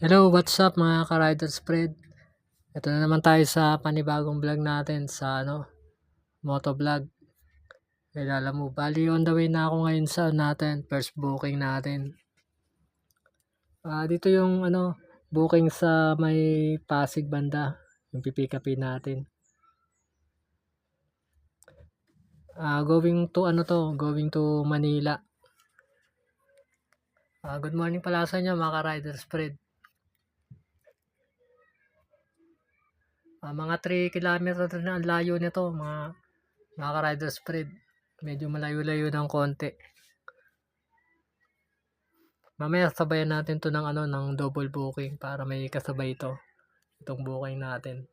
Hello, what's up mga ka-rider spread? Ito na naman tayo sa panibagong vlog natin sa moto vlog. Kailan mo, bali on the way na ako ngayon sa natin, first booking natin. Dito yung booking sa may Pasig banda, yung pipick upin natin. Going to Manila. Good morning pala sa inyo mga ka-rider spread. Mga 3 kilometers na ang layo nito mga ka-rider spread. Medyo malayo-layo ng konti. Mamaya sabayan natin to ng double booking para may kasabay itong booking natin.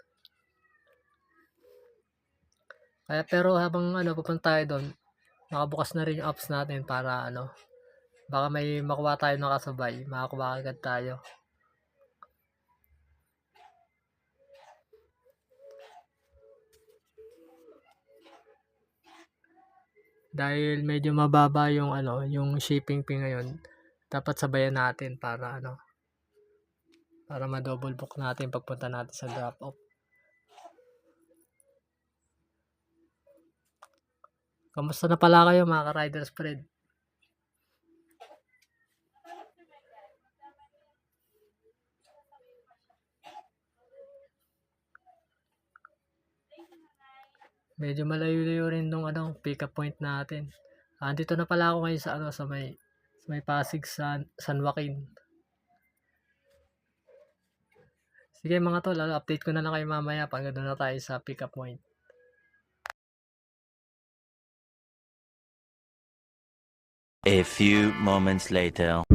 Pero habang pupunta tayo doon, nakabukas na rin yung apps natin para baka may makuha tayo na kasabay, makakuha agad tayo. Dahil medyo mababa yung shipping fee ngayon, dapat sabayan natin para ma-double book natin pagpunta natin sa drop off. Kamusta na pala kayo mga ka-rider spread? Medyo malayo-layo rin nung pick up point natin. Dito na pala ako ngayon sa may Pasig San Joaquin. Sige mga tol, update ko na lang kayo mamaya pag doon na tayo sa pick up point. A few moments later.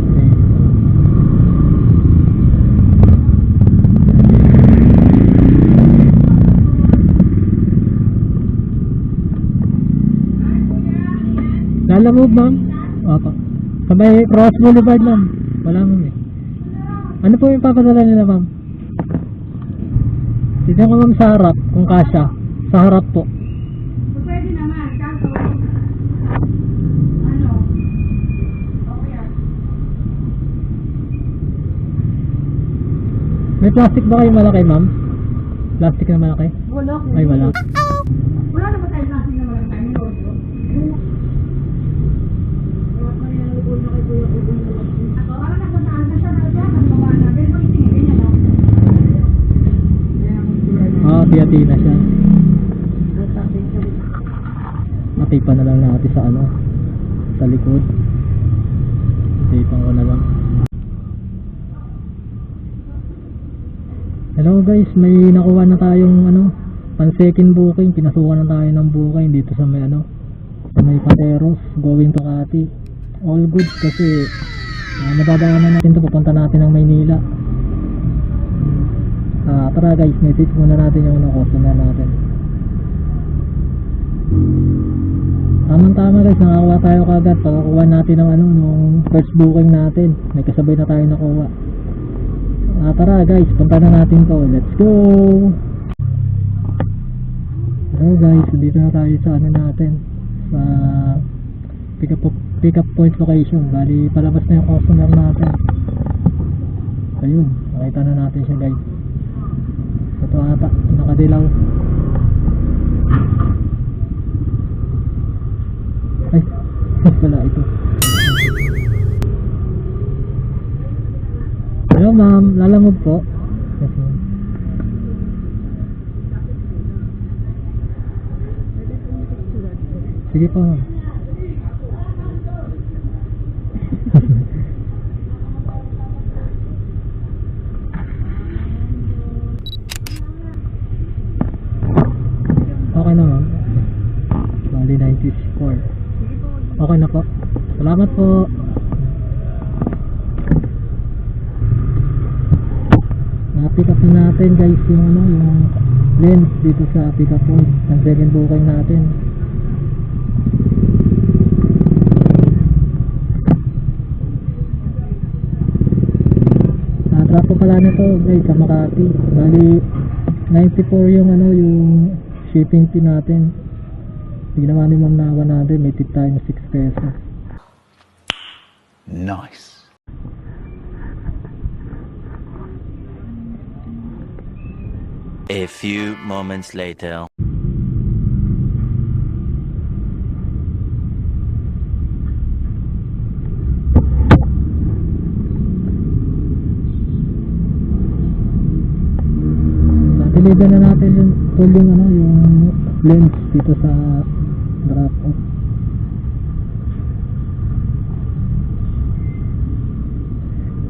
Lalamove ma'am? Opo. Sa may Cross Boulevard ma'am. Wala ma'am eh. Ano po yung papadala nila ma'am? Tignan ko ma'am sa harap kung kasya. Sa harap po. Pwede naman, kaso okay yan. May plastic ba kayo malaki ma'am? Plastic na malaki? Wala. Ay wala. Wala naman tayo natin na walang tayo nyo. Parang napuntaan ka siya na dyan, ang baba namin, kung itingin niya, no? Piyati na siya. Matipan na lang natin sa likod. Tipan ko na lang. Hello guys, may nakuha na tayong pan second booking. Pinasukan na tayo ng booking dito sa may Pateros going to Makati. All good kasi nababaanan natin to, pupunta natin ng Maynila. Tara guys, message muna natin yung customer natin. Tama guys, nakakuha tayo kagad. Pagkakuha natin ng nung first booking natin, may kasabay na tayo nakuha. Tara guys, punta na natin to. Let's go! Hello guys, dito na tayo sa natin, sa pick up point location. Bali palabas na yung customer natin. Ayun, nakita na natin siya guys. Ito ata, nakadilaw. Ay, wala ito. Hello ma'am, lalamog po. Yes ma'am. Sige po ma'am. Okay na ma'am. Bali 94. Okay na po. Salamat po. Pick up na natin guys yung lens dito sa pick up point ng second booking natin. Drop po pala nito guys sa Makati. Bali 94 yung yung shipping fee natin. Tignan naman ni ma'am na natin, may tip tayo ng 6 pesos. Nice. A few moments later. Na-deliver na natin yung ano, yung lens dito sa drop off.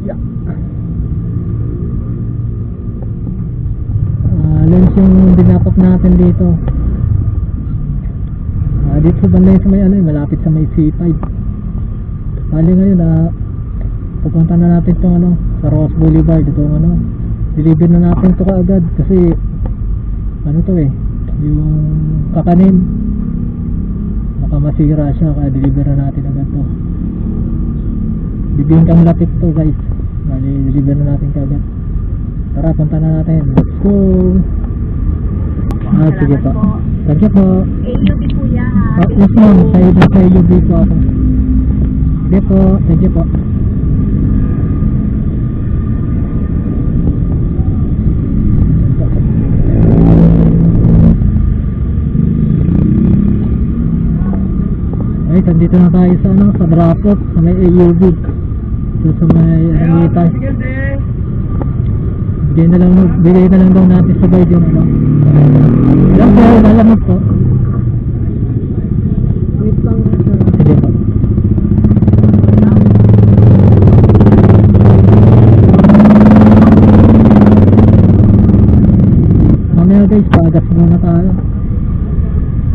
Yeah. Lens yung dinapok natin dito. Dito sa banda sa may ano, malapit sa may C5. Bali ngayon pupunta na natin itong ano, sa Ross Boulevard. Itong ano, deliver na natin ito kaagad kasi ano to yung kakanin baka masira siya, kaya deliver na natin agad to. Bibingkang lapit to guys. Bali deliver na natin kaagad. Tara, punta na natin. Let's go. Sige po. Thank you po. AUB po yan. Yes ma'am, sa AUB po ako. Sige po, thank you po. Ay, nandito na tayo sa ano, sa drop off, sa may AUB. So, sa may Anita. Bigay na lang daw natin sa guide yung ano. Ilang po, lalamog po. Wait lang. Sige po. Mamaya guys, pagas muna tayo.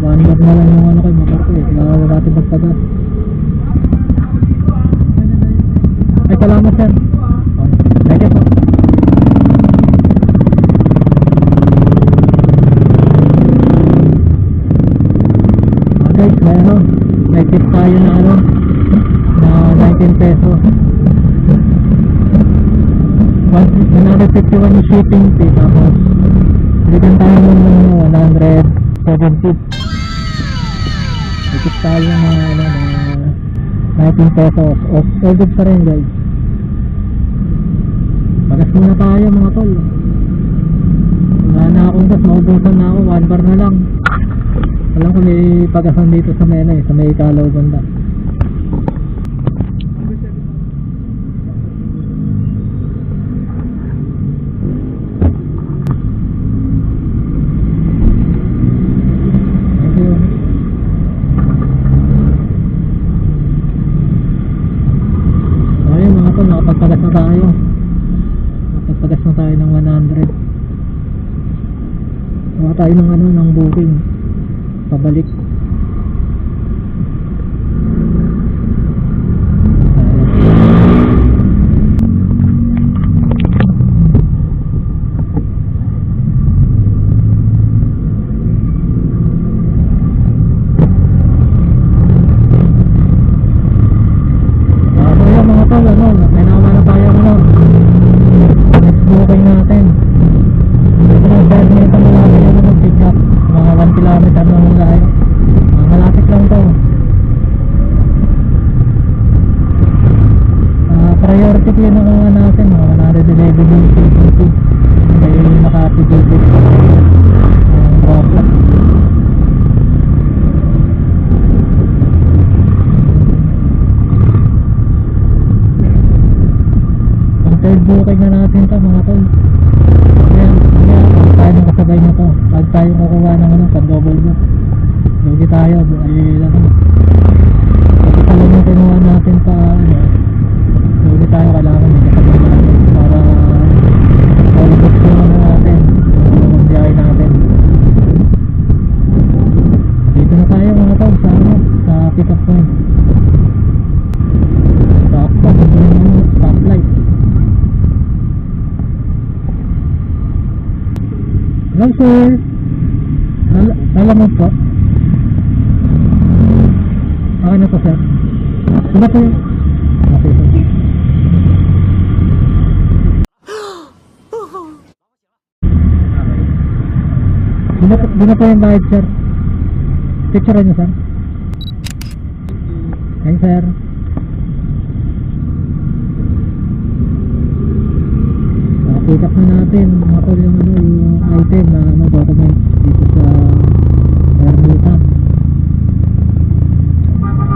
1 hour na lang yung ano kay motor ko kaya wala natin magpagas. Ay, salamat sir. Thank you po. Guys, may tip tayo na ano, na 19 pesos. 151 yung shipping fee, tapos bigyan tayo ng 170. May tip tayo na ano, na 19 pesos. All good pa rin guys. Magas muna tayo mga tol. Wala na akong gas, maubusan na ako, 1 bar na lang. Alam ko may pagasan dito sa Mena sa may Kalaw banda. Ayun mga tol, nakapagpagas na tayo. Nakapagpagas na tayo ng 100. Wala tayo ng ano, ng booking. Pabalik. Kaya mga tol, ano, may naman na tayo ano, next booking natin. Ito na 7 minutes na natin yung mag-pick up. Mga 1 kilometer lang muna tayo. Malapit lang to. Priority clean na kuha natin. Mga 111 yung CCT. Kaya naka-activated ang drop off. Ang third booking na natin to mga tol. Tayo ng kasabay na to. Pag tayo kukuha ng ano, pag-double book, lugi tayo, ay ano, pag pala yung kinuha natin pa ano, lugi tayo, kailangan may kasabay natin para all book yung ano natin, yung biyahe natin. Dito na tayo mga tol sa ano, sa pick up point. Sakto, dito yung stoplight. Hello sir, alam mo po. Okay na po sir. Sino po yun? Okay sir. Sino po yung bayad sir? Picture nyo sir. Thanks sir. Pick up na natin mga tol yung ano, yung item na ano, document dito sa permitan.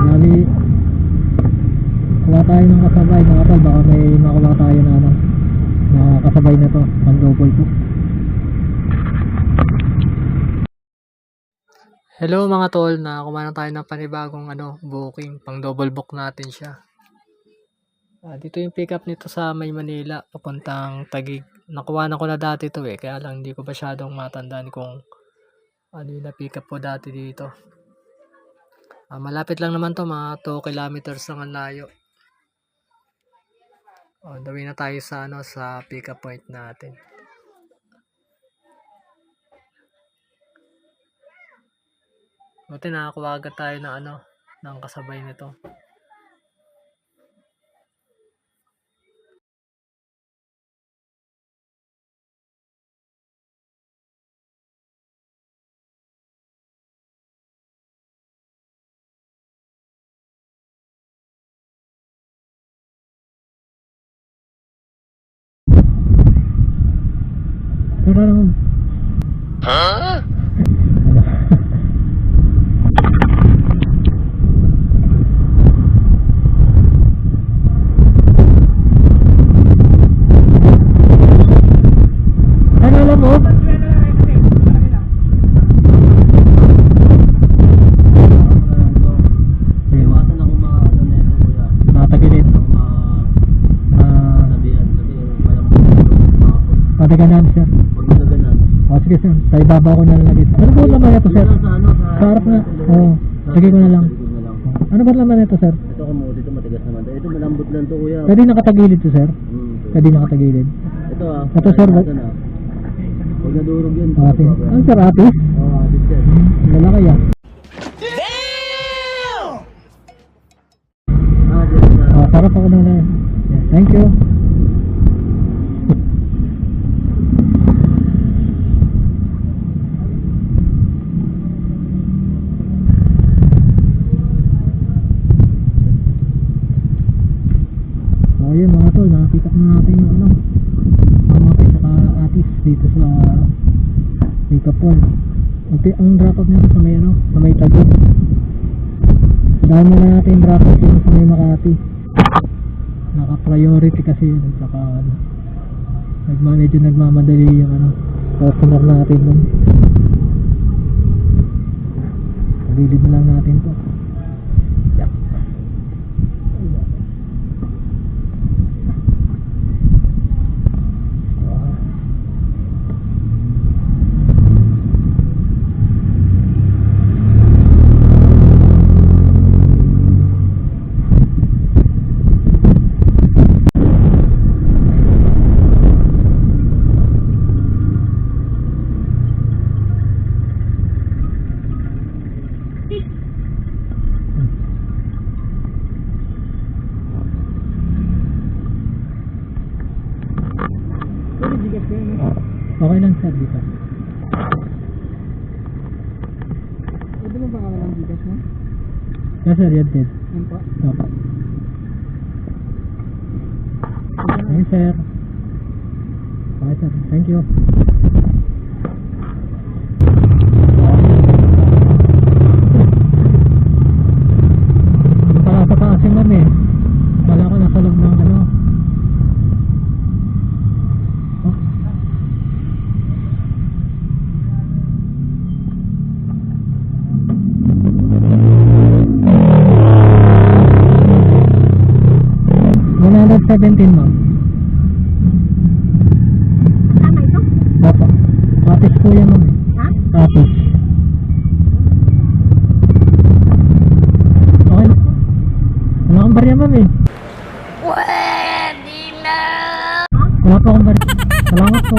Bali, kuha tayo ng kasabay mga tol, baka may makuha tayo na ano, na kasabay na to, pang double book. Hello mga tol, nakakuha na tayo ng panibagong ano, booking, pang double book natin siya. Dito yung pick up nito sa May Manila, papuntang Taguig. Nakuha ko na dati to kaya lang hindi ko masyadong matandaan kung ano yung na-pick up ko dati dito. Malapit lang naman to, mga 2 kilometers lang ang layo. On the way na tayo sa ano, sa pick up point natin. Buti nakakuha agad tayo ng ano, ng kasabay nito. Pero naman. Ano alam mo? Iwasan ako mga ano na ito kuya. Matagilid. Sabihan kasi parang makapot. Pataganan sir. Pag nagaganan. Sige sir, sa ibabaw ko na lang lagi. Ano ba naman ito sir? Sa ano sa Sa harap na. Oo. Sige ko na lang. Sa likod na lang. Ano ba naman ito sir? Ito kamo dito matigas naman. Ito malambot lang to kuya. Pwede nakatagilid to sir? Ito. Pwede nakatagilid. Ito Ito, sir, ba- ito na. Pag nadurog yun. Okay. Ano sir, atis? Oo, atis sir. Lalaki ah. Dito na. Sarap ako na lang. Thank you. So ayun mga tol, nakakita na natin yung ano, pamapay saka atis dito sa pick-up point. Ang drop off nito sa may ano, sa may Taguig. Dahil na natin drop off yung sa may Makati. Naka-priority kasi yun, saka ano, medyo nagmamadali yung ano, customer natin dun. Pagilid na lang natin to. Yak. Okay lang sir dito. Pwede mo ba ka lang bigas mo? Yes sir, yan din. Yan po. Opo. Okay sir. Okay sir, thank you. Pala sa taas yung ma'am eh. Wala ko nasa loob ng ano. Oh. $117 ma'am. Tama ito? Opo. Atis po yan ma'am. Ha? Atis. Okay na. Wala akong barya ma'am eh. Wala pa akong barya. Salamat po.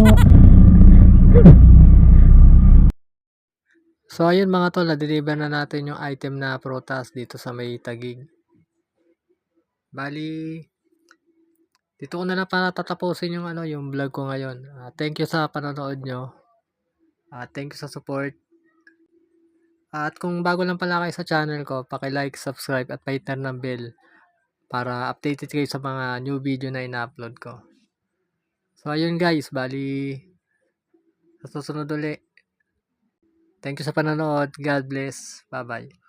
So ayun mga tol, na-deliver na natin yung item na prutas dito sa may Taguig. Bali, dito ko na lang para tatapusin yung ano, yung vlog ko ngayon. Thank you sa panonood nyo. Thank you sa support. At kung bago lang pala kayo sa channel ko, paki-like, subscribe at pa-hit ng bell para updated kayo sa mga new video na ina-upload ko. So ayun guys, bali Sa susunod uli. Thank you sa panonood. God bless. Bye-bye.